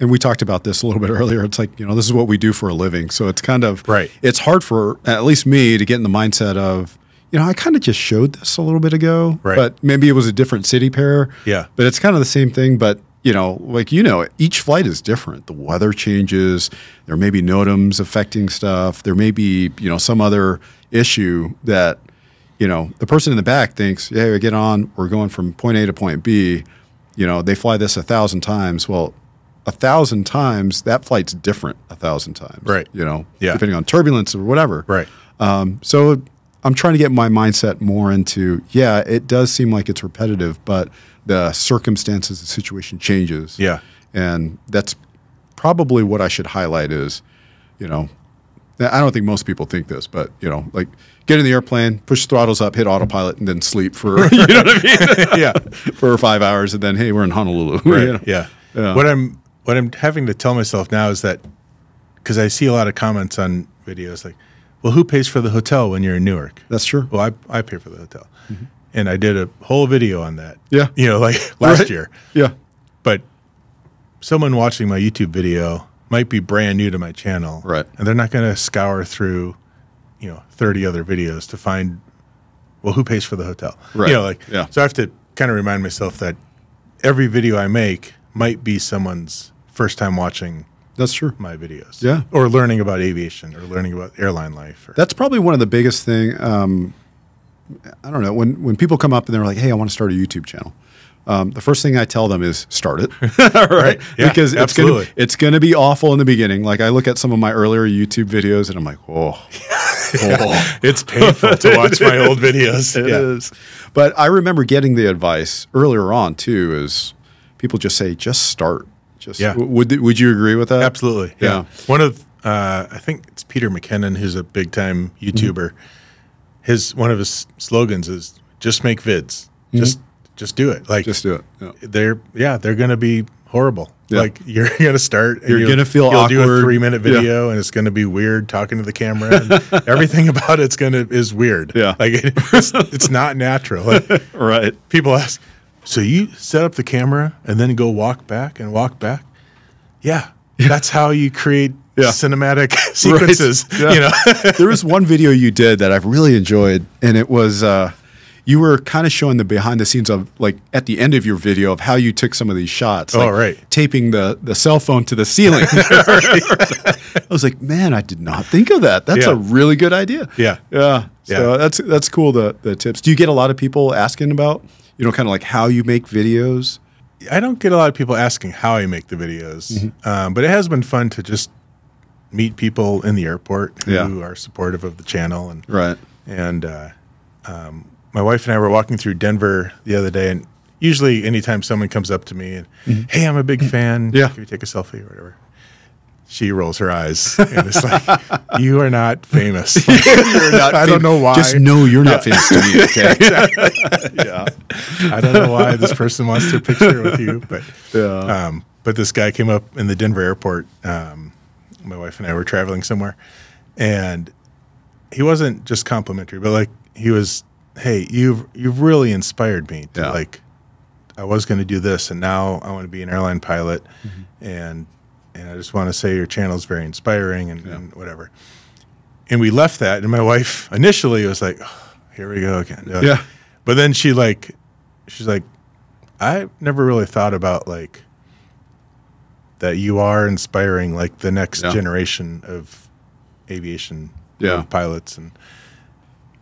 and we talked about this a little bit earlier. It's like, this is what we do for a living. So it's kind of, right. It's hard for at least me to get in the mindset of, I kind of just showed this a little bit ago, right. But maybe it was a different city pair. Yeah. But it's kind of the same thing. But, each flight is different. The weather changes. There may be NOTAMs affecting stuff. There may be, some other issue that, the person in the back thinks, yeah, we get on, we're going from point A to point B. They fly this 1,000 times. Well, 1,000 times, that flight's different 1,000 times. Right. Depending on turbulence or whatever. Right. So I'm trying to get my mindset more into, it does seem like it's repetitive, but the circumstances, the situation changes. Yeah. And that's probably what I should highlight is, I don't think most people think this, but, like get in the airplane, push the throttles up, hit autopilot, and then sleep for, you know what I mean? Yeah. For 5 hours, and then, hey, we're in Honolulu. Right. Yeah. What I'm having to tell myself now is that, because I see a lot of comments on videos like, well, who pays for the hotel when you're in Newark? That's true. Well, I pay for the hotel. And I did a whole video on that. Yeah. Like last year. Yeah. But someone watching my YouTube video might be brand new to my channel. Right. And they're not going to scour through, 30 other videos to find, well, who pays for the hotel? Right. So I have to kind of remind myself that every video I make might be someone's first time watching. That's true. My videos. Yeah. Or learning about aviation or learning about airline life. That's probably one of the biggest thing. I don't know, when people come up and they're like, hey, I want to start a YouTube channel. The first thing I tell them is start it. Right. Yeah, because absolutely. it's gonna be awful in the beginning. Like I look at some of my earlier YouTube videos and I'm like, oh. It's painful to watch my old videos. It is. But I remember getting the advice earlier on too, is people just say, just start. Would you agree with that? Absolutely. Yeah. One of I think it's Peter McKinnon, who's a big time YouTuber. One of his slogans is just make vids. Just do it. Like just do it. Yeah. They're going to be horrible. Yeah. Like you're going to start. And you're going to feel awkward. You'll do a 3-minute video, and it's going to be weird talking to the camera. And everything about it's is weird. Yeah. Like it's not natural. Like, right. People ask, so you set up the camera and then go walk back and walk back? Yeah. That's how you create cinematic sequences. Right. Yeah. There was one video you did that I've really enjoyed, and it was you were kind of showing the behind the scenes of, like, at the end of your video of how you took some of these shots. Like, right. Taping the cell phone to the ceiling. I was like, man, I did not think of that. That's a really good idea. Yeah. Yeah. So that's cool, the tips. Do you get a lot of people asking about, kind of like how you make videos? I don't get a lot of people asking how I make the videos, but it has been fun to just meet people in the airport who are supportive of the channel. And right. And my wife and I were walking through Denver the other day, and usually anytime someone comes up to me and, hey, I'm a big fan, can we take a selfie or whatever? She rolls her eyes and it's like, you are not famous. You're not I don't know why. Just know you're not famous to me, okay? Exactly. Yeah. I don't know why this person wants their picture with you, but this guy came up in the Denver airport. My wife and I were traveling somewhere, and he wasn't just complimentary, but like he was, hey, you've really inspired me to like, I was going to do this, and now I want to be an airline pilot, and I just want to say your channel is very inspiring and whatever. And we left that, and my wife initially was like, oh, here we go again. But then she's like, I never really thought about like that you are inspiring like the next generation of aviation pilots. And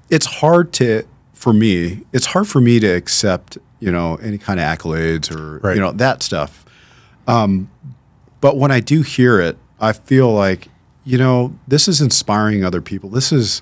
it's hard for me to accept, any kind of accolades or, that stuff. But when I do hear it, I feel like, this is inspiring other people. This is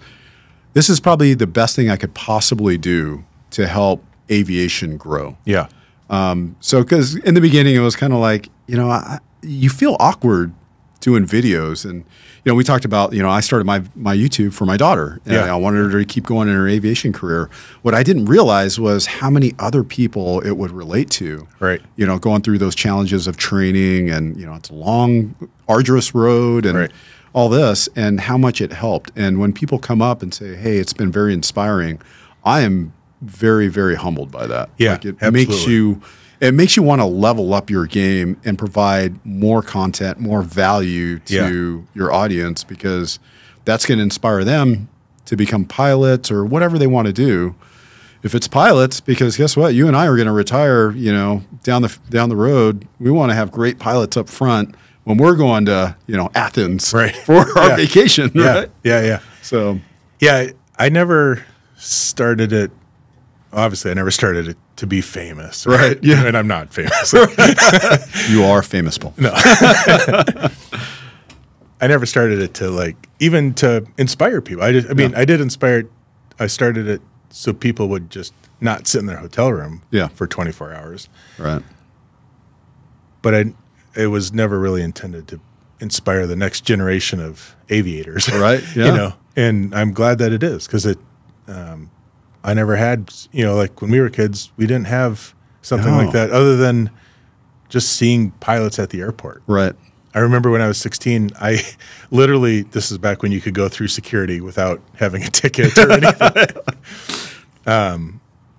probably the best thing I could possibly do to help aviation grow. Yeah. So, because in the beginning it was kind of like, you feel awkward doing videos, and we talked about, I started my YouTube for my daughter, and I wanted her to keep going in her aviation career. What I didn't realize was how many other people it would relate to. Right. Going through those challenges of training, and it's a long, arduous road, and all this, and how much it helped. And when people come up and say, "Hey, it's been very inspiring," I am very, very humbled by that. Yeah, like it makes you want to level up your game and provide more content, more value to your audience, because that's going to inspire them to become pilots or whatever they want to do. If it's pilots, because guess what? You and I are going to retire, down the road. We want to have great pilots up front when we're going to, Athens for our vacation, right? Yeah. So, I never started it. Obviously, I never started it to be famous. Right. Yeah. And I'm not famous. You are famous, Paul. No. I never started it to even to inspire people. I did inspire. I started it so people would just not sit in their hotel room for 24 hours. Right. But it was never really intended to inspire the next generation of aviators. Right. Yeah. And I'm glad that it is, because I never had, like when we were kids, we didn't have something like that other than just seeing pilots at the airport. Right. I remember when I was 16, I literally, this is back when you could go through security without having a ticket or anything.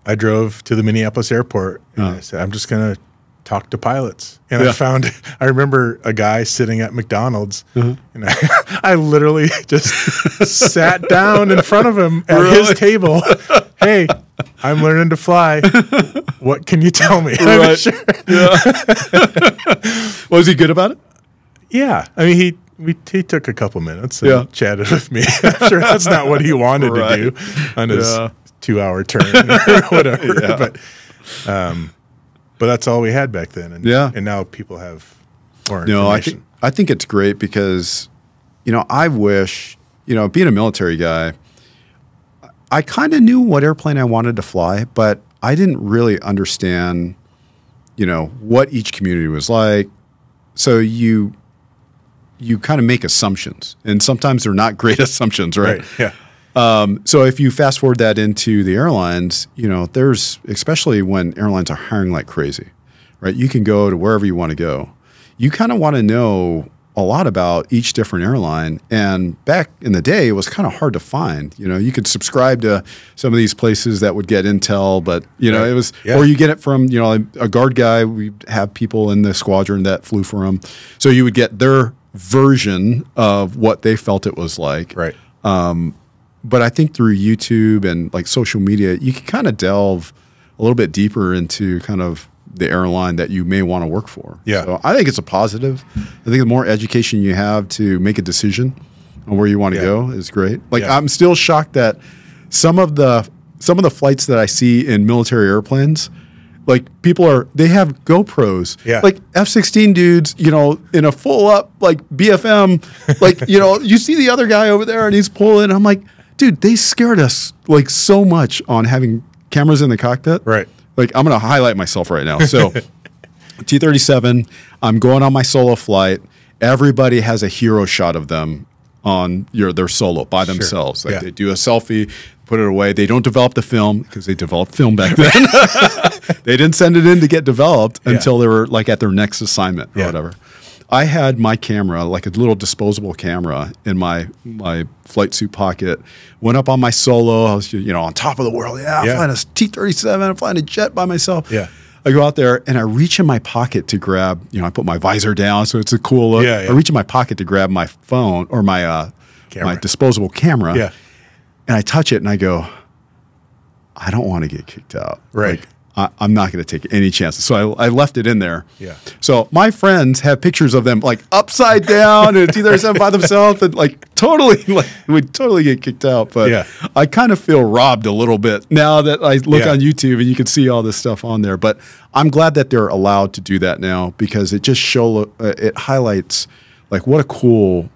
I drove to the Minneapolis airport and I said, I'm just going to talk to pilots. And I remember a guy sitting at McDonald's, and I literally just sat down in front of him at his table. Hey, I'm learning to fly. What can you tell me? Right. Sure. Yeah. Was he good about it? Yeah. I mean, he took a couple minutes and chatted with me. I'm sure that's not what he wanted to do on his 2-hour turn or whatever. Yeah. But that's all we had back then. And, and now people have more information. I think it's great because, I wish, being a military guy, I kind of knew what airplane I wanted to fly, but I didn't really understand, what each community was like. So you kind of make assumptions, and sometimes they're not great assumptions, right? Yeah. So if you fast forward that into the airlines, there's, especially when airlines are hiring like crazy, right? You can go to wherever you want to go. You kind of want to know a lot about each different airline. And back in the day, it was kind of hard to find. You could subscribe to some of these places that would get intel, but it was, or you get it from, a guard guy. We have people in the squadron that flew for him. So you would get their version of what they felt it was like. Right. But I think through YouTube and like social media, you can kind of delve a little bit deeper into kind of the airline that you may want to work for. Yeah. So I think it's a positive. I think the more education you have to make a decision on where you want to go is great. Like I'm still shocked that some of the flights that I see in military airplanes, like they have GoPros. Yeah. Like F-16 dudes, in a full up like BFM, like, you see the other guy over there and he's pulling. I'm like, dude, they scared us like so much on having cameras in the cockpit. Right. Like, I'm going to highlight myself right now. So T-37, I'm going on my solo flight. Everybody has a hero shot of them on their solo by themselves. Like they do a selfie, put it away. They don't develop the film because they developed film back then. They didn't send it in to get developed until they were like at their next assignment or whatever. I had my camera, like a little disposable camera, in my flight suit pocket. Went up on my solo. I was, on top of the world. I'm flying a T-37. I'm flying a jet by myself. Yeah. I go out there and I reach in my pocket to grab, I put my visor down so it's a cool look. I reach in my pocket to grab my phone or my disposable camera. Yeah. And I touch it and I go, I don't want to get kicked out. Right. Like, I'm not going to take any chances. So I left it in there. Yeah. So my friends have pictures of them like upside down in a T-37 by themselves, and like would totally get kicked out. But I kind of feel robbed a little bit now that I look on YouTube and you can see all this stuff on there. But I'm glad that they're allowed to do that now, because it just it highlights like what a cool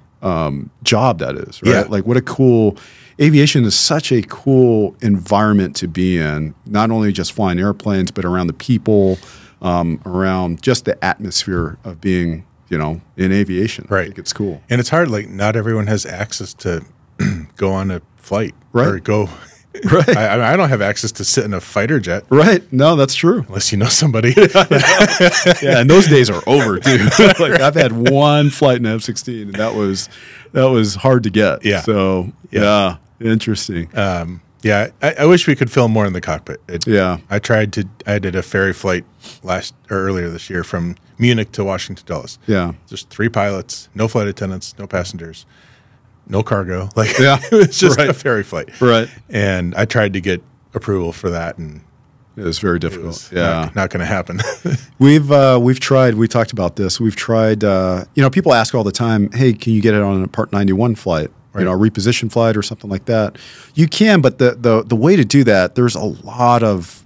job that is, right? Yeah. Like what a cool. Aviation is such a cool environment to be in, not only just flying airplanes, but around the people, around just the atmosphere of being, you know, in aviation. Right. I think it's cool. And it's hard. Like, not everyone has access to go on a flight. Right. Or go. Right. I don't have access to sit in a fighter jet. Right. No, that's true. Unless you know somebody. Yeah, and those days are over too. Like, I've had one flight in F-16, and that was hard to get. Yeah. So yeah, interesting. Yeah, I wish we could film more in the cockpit. Yeah. I did a ferry flight earlier this year from Munich to Washington Dulles. Yeah. Just 3 pilots, no flight attendants, no passengers, no cargo. Like, Yeah. it was just Right. a ferry flight. Right. And I tried to get approval for that, and It was very it difficult. was Yeah. not going to happen. We've tried. We talked about this. We've tried. You know, people ask all the time, "Hey, can you get it on a Part 91 flight? Right. You know, a reposition flight or something like that?" You can, but the way to do that, there's a lot of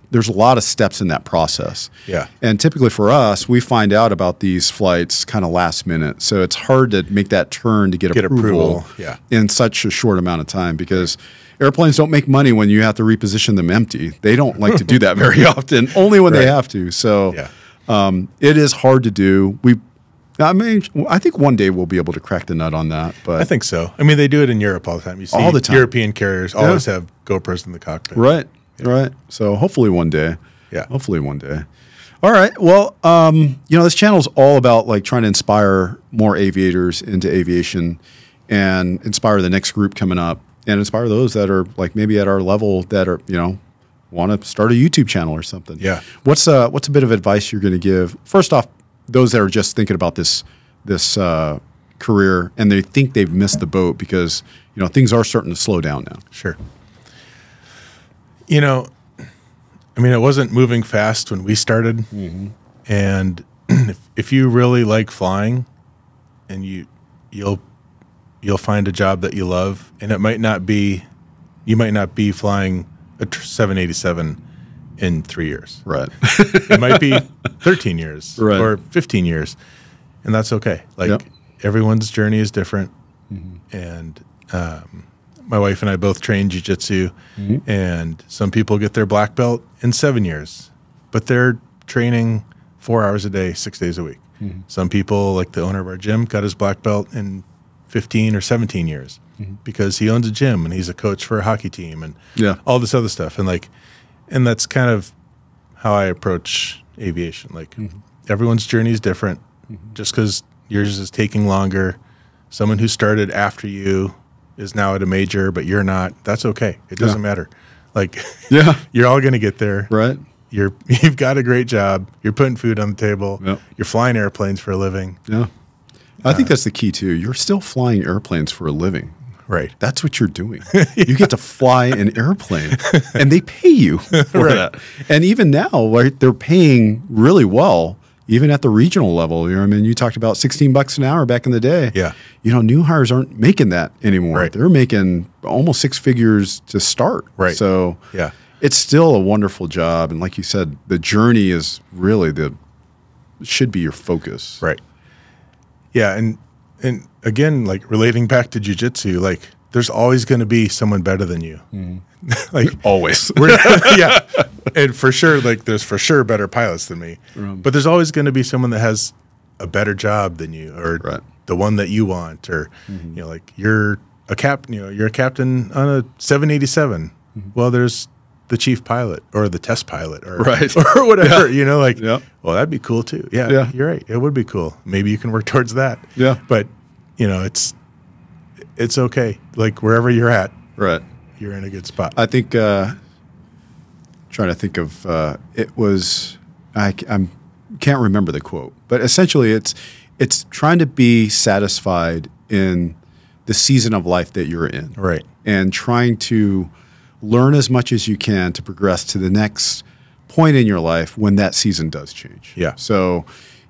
steps in that process. Yeah. And typically for us, we find out about these flights kind of last minute, so it's hard to make that turn to get approval. Yeah. In such a short amount of time, because airplanes don't make money when you have to reposition them empty. They don't like to do that very often, only when they Right. have to. So Yeah. it is hard to do. I mean, I think one day we'll be able to crack the nut on that. But I think so. I mean, they do it in Europe all the time. You see All the time. European carriers always have GoPros in the cockpit. right. So hopefully one day. Yeah. Hopefully one day. All right. Well, you know, this channel is all about like trying to inspire more aviators into aviation, and inspire the next group coming up, and inspire those that are like maybe at our level that are, you know, want to start a YouTube channel or something. Yeah. What's a bit of advice you're going to give? First off, those that are just thinking about this career and they think they've missed the boat because, you know, things are starting to slow down now. Sure. You know, I mean, it wasn't moving fast when we started. Mm-hmm. And if you really like flying, and you'll find a job that you love, and you might not be flying a 787 in 3 years. Right. It might be 13 years Right. or 15 years, and that's okay. Like, Yep. everyone's journey is different. And my wife and I both train jiu-jitsu, and some people get their black belt in 7 years, but they're training 4 hours a day, 6 days a week. Some people, like the owner of our gym, got his black belt in 15 or 17 years because he owns a gym and he's a coach for a hockey team and Yeah. all this other stuff. And that's kind of how I approach aviation. Like, everyone's journey is different. Just because yours is taking longer, someone who started after you is now at a major, but you're not. That's okay. It doesn't matter. Like, Yeah. you're all going to get there. Right. You've got a great job. You're putting food on the table. Yep. You're flying airplanes for a living. Yeah. I think that's the key too. You're still flying airplanes for a living. Right. That's what you're doing. You get to fly an airplane, and they pay you for Right. that. And even now, right, they're paying really well, even at the regional level. You know, I mean, you talked about $16 an hour back in the day. Yeah. You know, new hires aren't making that anymore. Right. They're making almost 6 figures to start. Right. So Yeah. it's still a wonderful job. And like you said, the journey is really should be your focus. Right. Yeah, and again, like, relating back to jiu-jitsu, like, there's always going to be someone better than you. Like, Always. yeah, and for sure, like, there's for sure better pilots than me, but there's always going to be someone that has a better job than you, or Right. the one that you want, or you know, like, you're a captain on a 787. Well, there's the chief pilot or the test pilot or Right. or whatever, you know, like, Yeah. well, that'd be cool too. Yeah, Yeah. you're right. It would be cool. Maybe you can work towards that. Yeah. But, you know, it's okay. Like, wherever you're at, Right. you're in a good spot. I think trying to think of it was I can't remember the quote, but essentially it's trying to be satisfied in the season of life that you're in, Right. and trying to learn as much as you can to progress to the next point in your life when that season does change. Yeah. So,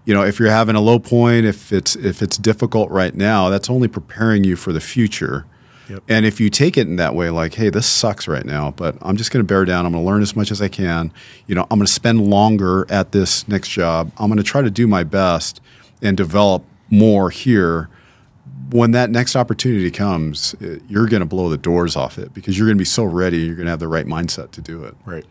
you know, if you're having a low point, if it's difficult right now, that's only preparing you for the future. Yep. And if you take it in that way, like, hey, this sucks right now, but I'm just going to bear down. I'm going to learn as much as I can. You know, I'm going to spend longer at this next job. I'm going to try to do my best and develop more here. When that next opportunity comes, you're going to blow the doors off it because you're going to be so ready. You're going to have the right mindset to do it. Right.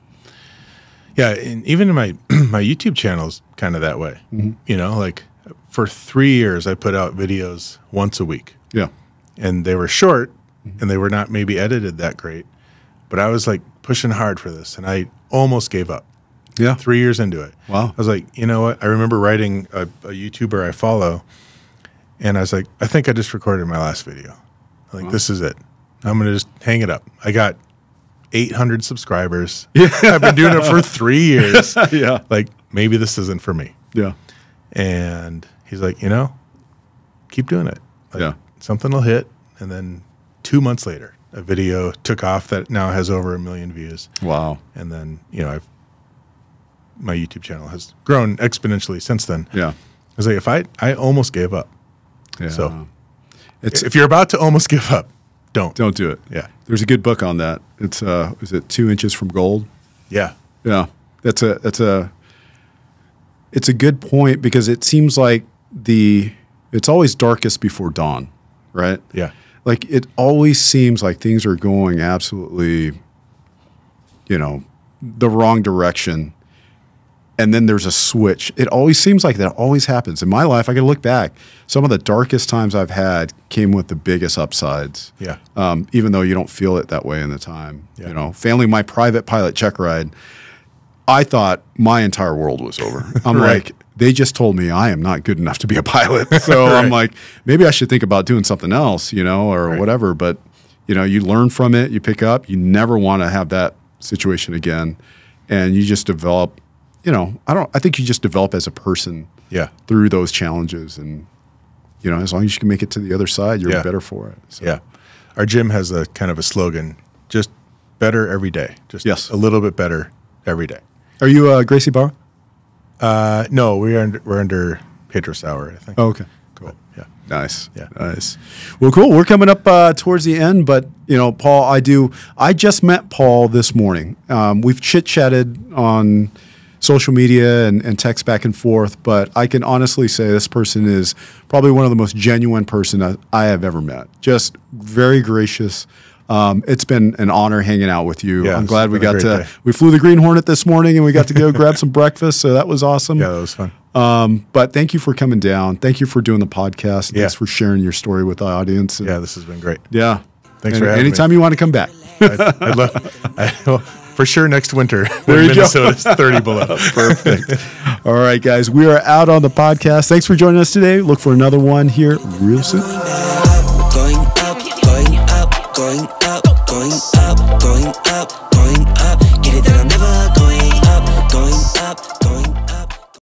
Yeah, and even in my my YouTube channel is kind of that way. You know, like for 3 years, I put out videos once a week. Yeah. And they were short, and they were not maybe edited that great. But I was like pushing hard for this, and I almost gave up. Yeah. 3 years into it. Wow. I was like, you know what? I remember writing a YouTuber I follow, and I was like, I think I just recorded my last video. Like, this is it. I'm going to just hang it up. I got 800 subscribers. Yeah. I've been doing it for 3 years. Yeah. Like, maybe this isn't for me. Yeah. And he's like, you know, keep doing it. Like, Yeah. something will hit. And then 2 months later, a video took off that now has over 1 million views. Wow. And then, you know, my YouTube channel has grown exponentially since then. Yeah. I was like, I almost gave up. Yeah. So if you're about to almost give up, don't do it. Yeah. There's a good book on that. It's is it 2 Inches from Gold? Yeah. Yeah. It's a good point, because it seems like it's always darkest before dawn, right? Yeah. Like, it always seems like things are going absolutely, you know, the wrong direction. And then there's a switch. It always seems like that always happens. In my life, I can look back. Some of the darkest times I've had came with the biggest upsides. Yeah. Even though you don't feel it that way in the time. Yeah. You know, failing my private pilot check ride, I thought my entire world was over. I'm Right. like, they just told me I am not good enough to be a pilot. So Right. I'm like, maybe I should think about doing something else, you know, or Right. whatever. But, you know, you learn from it, you pick up, you never want to have that situation again. And you just develop, you know, I think you just develop as a person Yeah. through those challenges. And, you know, as long as you can make it to the other side, you're Yeah. better for it. So. Yeah. Our gym has a kind of a slogan, just better every day. Just Yes. a little bit better every day. Are you Gracie Bauer? No, we're under Pedro Sauer, I think. Oh, okay. Cool. Yeah. Nice. Yeah. Nice. Well, cool. We're coming up towards the end, but, you know, Paul, I just met Paul this morning. We've chit-chatted on social media and text back and forth, but I can honestly say this person is probably one of the most genuine person I have ever met. Just very gracious. It's been an honor hanging out with you. Yeah, I'm glad we it's been got a great to, day. we flew the Green Hornet this morning and we got to go grab some breakfast. So that was awesome. Yeah, that was fun. But thank you for coming down. Thank you for doing the podcast. Yeah. Thanks for sharing your story with the audience. And Yeah, this has been great. yeah. Thanks for having me. anytime you want to come back. I'd love, for sure next winter There when you go. Minnesota's 30 below. Perfect. All right, guys. We are out on the podcast. Thanks for joining us today. Look for another one here real soon. Going up, going up, going up, going up, going up, going up.